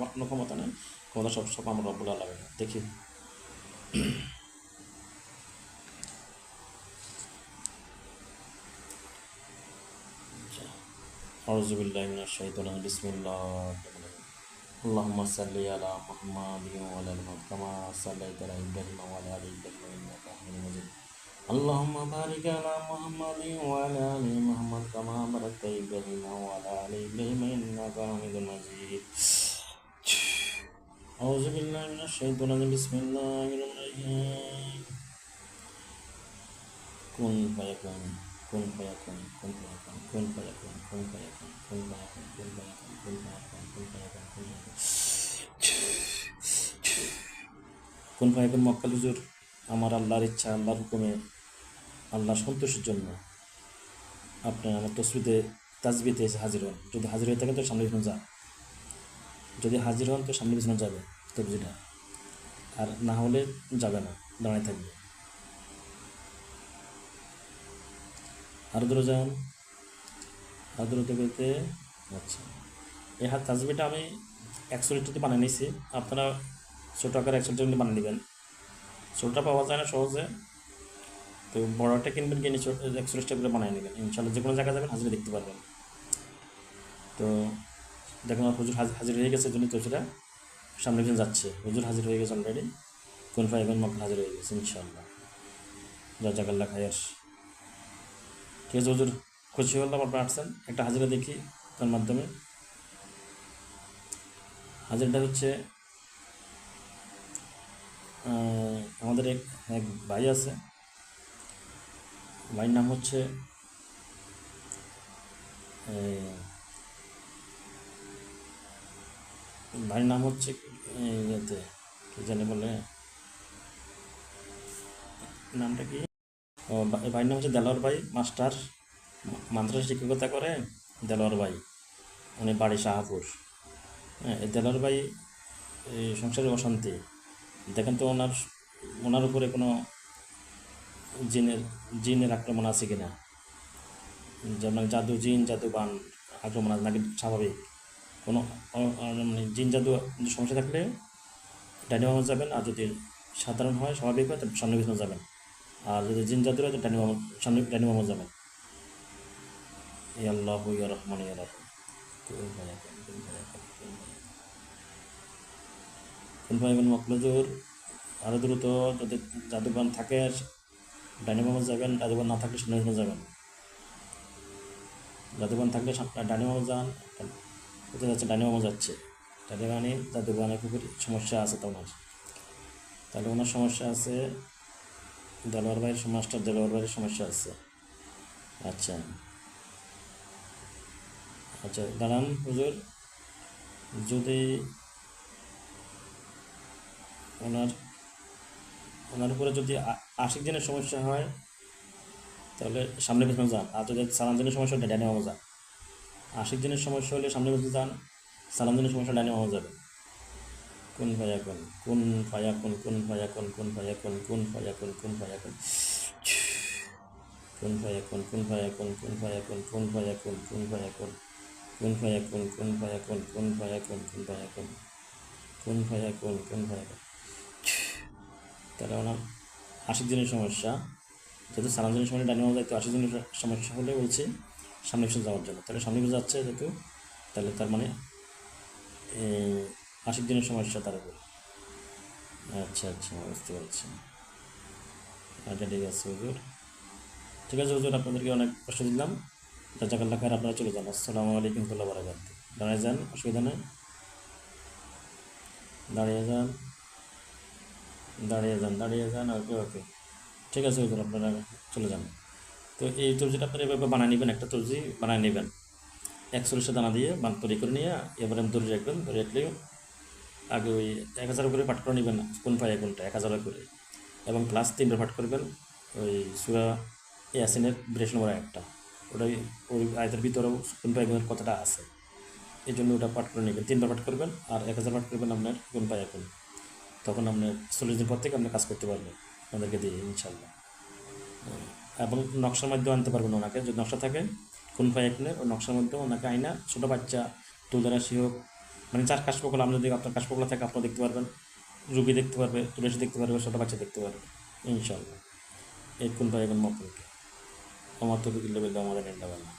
আমার কোনো ক্ষমতা নেই, ক্ষমতা সব আমার রব্বুল আলামিন। দেখি আউযু বিল্লাহি মিনাশ শাইতানির বিসমিল্লাহির আল্লাহুম্মা সাল্লি আলা মুহাম্মাদিন ওয়া আলা আলি মুহাম্মাদ কামা সাল্লাইতা আলা ইব্রাহিম ওয়া আলা আলি ইব্রাহিম ইন্নাকা হামিদুম মাজিদ। আল্লাহুম্মা বারিক আলা মুহাম্মাদিন ওয়া আলা আলি মুহাম্মাদ কামা বারাকতা ইব্রাহিম ওয়া আলা আলি ইব্রাহিম ইন্নাকা হামিদুম মাজিদ। আউযু বিল্লাহি মিনাশ শাইতানির বিসমিল্লাহির রহমানির রহিম। কুন ফায়াকুন কুন ফায়াকুন কুন ফায়াকুন কুন ফায়াকুন কুন ফায়াকুন কুন ফায়াকুন কুন ফায়াকুন কুন ফায়াকুন কুন ফায়াকুন কুন ফায়াকুন কুন ফায়াকুন মক্কাল হুজুর আমার আল্লাহর ইচ্ছা, আল্লাহর হুকুমে, আল্লাহর সন্তোষের জন্য আপনি আমার তসবিতে তাজবিতে এসে হাজির হন। যদি হাজির হয়ে থাকেন তো সামনে পিছনে যান, যদি হাজির হন তো সামনে পিছনে যাবে তসবিটা, আর না হলে যাবে না, দাঁড়ায় থাকবে। আরো দূরে যান, আরো দূরে বলতে। আচ্ছা, এই হাত তাজবিটা আমি 100 লিটারতে বানিয়ে নিয়েছি, আপনারা ছোটো আকারে 100 লিটার বানিয়ে নেবেন। ছোটোটা পাওয়া যায় না সহজে, তো বড়টা কিনবেন, কিনে 100 লিটার করে বানিয়ে নেবেন। ইনশাল্লাহ যে কোনো জায়গায় যাবেন হাজিরা দেখতে পারবেন। তো দেখুন হুজুর হাজির হয়ে গেছে, জন্য তসবিটা সামনে পিছনে যাচ্ছে। হুজুর হাজির হয়ে গেছে অলরেডি, কোন ফাইবেন মক্কা হাজির হয়ে গেছে ইনশাল্লাহ। জাযাকাল্লাহ খায়ের। ঠিক আছে হুজুর, খুশি হলাম আপনারা আসছেন। একটা হাজিরা দেখি তার মাধ্যমে। হাজিরাটা হচ্ছে আমাদের এক ভাই আছে, ভাইয়ের নাম হচ্ছে ইয়েতে কি জানি বলে, নামটা কি, ও ভাইয়ের নাম হচ্ছে দেলোয়ার ভাই মাস্টার, মাদ্রাসা শিক্ষকতা করে। দেলোয়ার ভাই, উনি বাড়ি শাহপুর। হ্যাঁ, এই দেলোয়ার ভাই এই সংসারে অশান্তি। দেখেন তো ওনার উপরে কোনো জিনের আক্রমণ আছে কিনা, যেমন জাদু, জিন জাদু বান আক্রমণ আছে নাকি স্বাভাবিক কোনো মানে জিন জাদু সমস্যা থাকলে ডাইনি বামে যাবেন, আর যদি সাধারণ হয় স্বাভাবিক হয় তাহলে সামনে পিছনে যাবেন, আর যদি জিন জাদু হয় তো ডাইনি বামে যাবেন। আল্লাহ ইয়া রহমান ইয়া রাহিম। কোন ভাই মকলজুর আরও দ্রুত, যদি জাদুবান থাকে ডাইনি বামে যাবেন, জাদুবান না থাকলে সামনে পিছনে যাবেন। জাদুবান থাকলে ডাইনি বামে যান, কোথায় যাচ্ছে, ডাইনি বামে যাচ্ছে। তাহলে মানে জাদুবানের খুবই সমস্যা আছে তো ওনার, তাহলে ওনার সমস্যা আছে, দেলোয়ার ভাইয়ের মাস্টার দেলোয়ার ভাইয়ের সমস্যা আছে। আচ্ছা আচ্ছা, দাঁড়ান হুজুর, যদি ওনার উপরে যদি আশিক দিনের সমস্যা হয় তাহলে সামনে পিছনে যান, আর যদি সালাম দিনের সমস্যা হলে ডাইনি বামে যান। আশিক দিনের সমস্যা হলে সামনে পিছনে যান, সালাম দিনের সমস্যা ডাইনি বামে যাবে। কোন ফায়াকুন কোন ফায়াকুন কোন ফায়াকুন কোন ফায়াকুন কোন ফায়াকুন কোন ফায়াকুন কোন ফায়াকুন কোন ফায়াকুন কোন ফায়াকুন কোন ফায়াকুন কোন ফায়াকুন কোন ফায়াকুন কোন ফায়াকুন কোন ফায়াকুন কোন ফায়াকুন কোন ফায়াকুন কোন ফায়াকুন। তাহলে ওনার 80 দিনের সমস্যা, যেহেতু সালাম দিনের সময় ডাইনি বামে যাইতো, 80 দিনের সমস্যা হলে বলছি সামনে পিছনে যাওয়ার জন্য। তাহলে সামনে পিছনে যাচ্ছে যেহেতু, তাহলে তার মানে 80 দিনের সমস্যা তার উপর। আচ্ছা আচ্ছা, বুঝতে পারছি। আচ্ছা ঠিক আছে হুজুর, ঠিক আছে হুজুর, আপনাদেরকে অনেক কষ্ট দিলাম। জাযাকাল্লাহ খায়ের, আপনারা চলে যান। আসসালামু আলাইকুম ওয়া রাহমাতুল্লাহি ওয়া বারাকাতুহু। দাঁড়িয়ে যান, অসুবিধা নেই, দাঁড়িয়ে যান দাঁড়িয়ে যান দাঁড়িয়ে যান। ওকে ওকে, ঠিক আছে হুজুর, আপনারা চলে যান। তো এই তরজিটা আপনারা এভাবে বানিয়ে নেবেন, একটা তরজি বানিয়ে নেবেন 140টা দানা দিয়ে তৈরি করে নিয়ে, এবারে ধরে রাখবেন। ধরে রাখলে আগে ওই 1000 করে পাঠ করে নেবেন কোন পায়ে কোনটা 1000 করে, এবং প্লাস 3বার পাঠ করবেন ওই সূরা ইয়াসিনের 82 নম্বর একটা, ওটাই ওই আয়াতের ভিতরেও কোন পায়ে কোন কথাটা আছে, এই জন্য ওটা পাঠ করে নেবেন। 3বার পাঠ করবেন আর 1000 পাঠ করবেন আপনার কোন পায়ে কোন। তখন আপনার 40 দিন পর থেকে আপনি কাজ করতে পারবেন আপনাদেরকে দিয়ে ইনশাল্লাহ। এবং নকশার মধ্যেও আনতে পারবেন ওনাকে, যদি নকশা থাকে কোন পায়ে কোনের, ওই নকশার মধ্যেও ওনাকে আইনা ছোটো বাচ্চা তুলদারাশি হোক, মানে যার কাশফোকলা, আমি যদি আপনার কাশফোকলা থাকে আপনারা দেখতে পারবেন, রুগী দেখতে পারবে, তুলসী দেখতে পারবে, ছোটো বাচ্চা দেখতে পারবে ইনশাল্লাহ। এই কোন ভাই এখন মকরকে আমার তো বিল্লাহ আমাদের ইন্ডাবাল্লাহ।